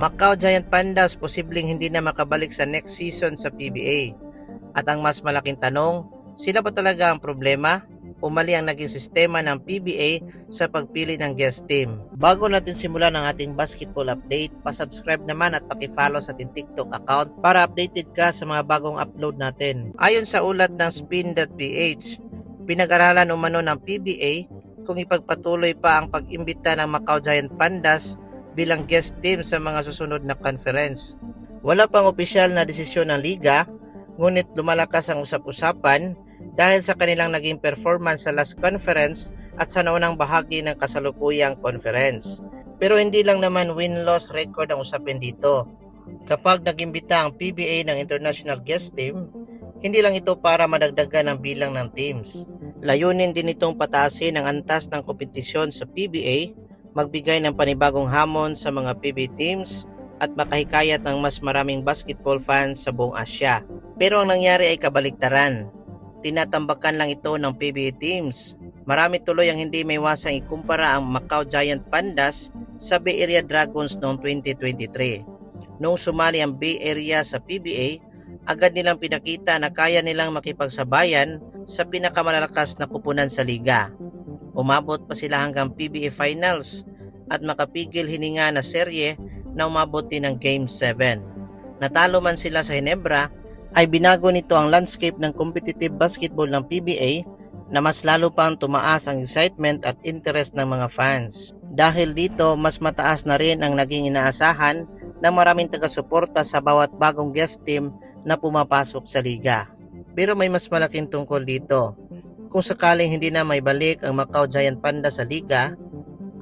Macau Giant Pandas posibleng hindi na makabalik sa next season sa PBA. At ang mas malaking tanong, sila ba talaga ang problema? O mali ang naging sistema ng PBA sa pagpili ng guest team? Bago natin simulan ang ating basketball update, pasubscribe naman at pakifollow sa ating TikTok account para updated ka sa mga bagong upload natin. Ayon sa ulat ng Spin.ph, pinag-aralan umano ng PBA kung ipagpatuloy pa ang pag-imbita ng Macau Giant Pandas bilang guest team sa mga susunod na conference. Wala pang opisyal na desisyon ng liga, ngunit lumalakas ang usap-usapan dahil sa kanilang naging performance sa last conference at sa naunang bahagi ng kasalukuyang conference. Pero hindi lang naman win-loss record ang usapin dito. Kapag nag-imbita ang PBA ng international guest team, hindi lang ito para madagdagan ang bilang ng teams. Layunin din itong pataasin ang antas ng kompetisyon sa PBA, magbigay ng panibagong hamon sa mga PBA teams at makahikayat ng mas maraming basketball fans sa buong Asya. Pero ang nangyari ay kabaligtaran. Tinatambakan lang ito ng PBA teams. Marami tuloy ang hindi maiwasang ikumpara ang Macau Giant Pandas sa Bay Area Dragons noong 2023. Noong sumali ang Bay Area sa PBA, agad nilang pinakita na kaya nilang makipagsabayan sa pinakamalalakas na kupunan sa liga. Umabot pa sila hanggang PBA Finals at makapigil hininga na serye na umabot din ng Game 7. Natalo man sila sa Ginebra, ay binago nito ang landscape ng competitive basketball ng PBA na mas lalo pang tumaas ang excitement at interest ng mga fans. Dahil dito, mas mataas na rin ang naging inaasahan ng maraming taga-suporta sa bawat bagong guest team na pumapasok sa liga. Pero may mas malaking tungkol dito. Kung sakaling hindi na may balik ang Macau Giant Panda sa liga,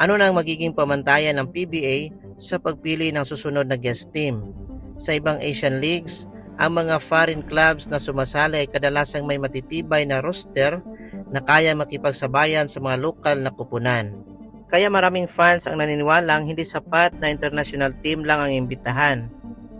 ano na ang magiging pamantayan ng PBA sa pagpili ng susunod na guest team? Sa ibang Asian leagues, ang mga foreign clubs na sumasali ay kadalasang may matitibay na roster na kaya makipagsabayan sa mga lokal na kupunan. Kaya maraming fans ang naniniwalang hindi sapat na international team lang ang imbitahan.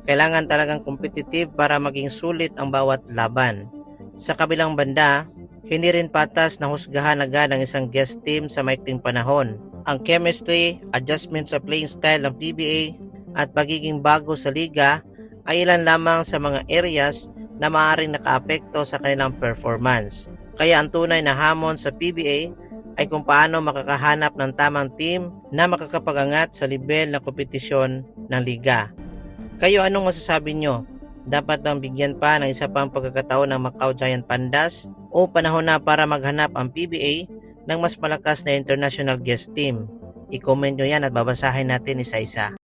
Kailangan talagang competitive para maging sulit ang bawat laban. Sa kabilang banda, hindi rin patas na husgahan agad ang isang guest team sa maikling panahon. Ang chemistry, adjustment sa playing style ng PBA at pagiging bago sa liga ay ilan lamang sa mga areas na maaaring nakaapekto sa kanilang performance. Kaya ang tunay na hamon sa PBA ay kung paano makakahanap ng tamang team na makakapagangat sa level ng kompetisyon ng liga. Kayo, anong masasabi nyo? Dapat bang bigyan pa ng isa pang pagkakataon ng Macau Giant Pandas o panahon na para maghanap ang PBA ng mas malakas na international guest team? I-comment nyo yan at babasahin natin isa-isa.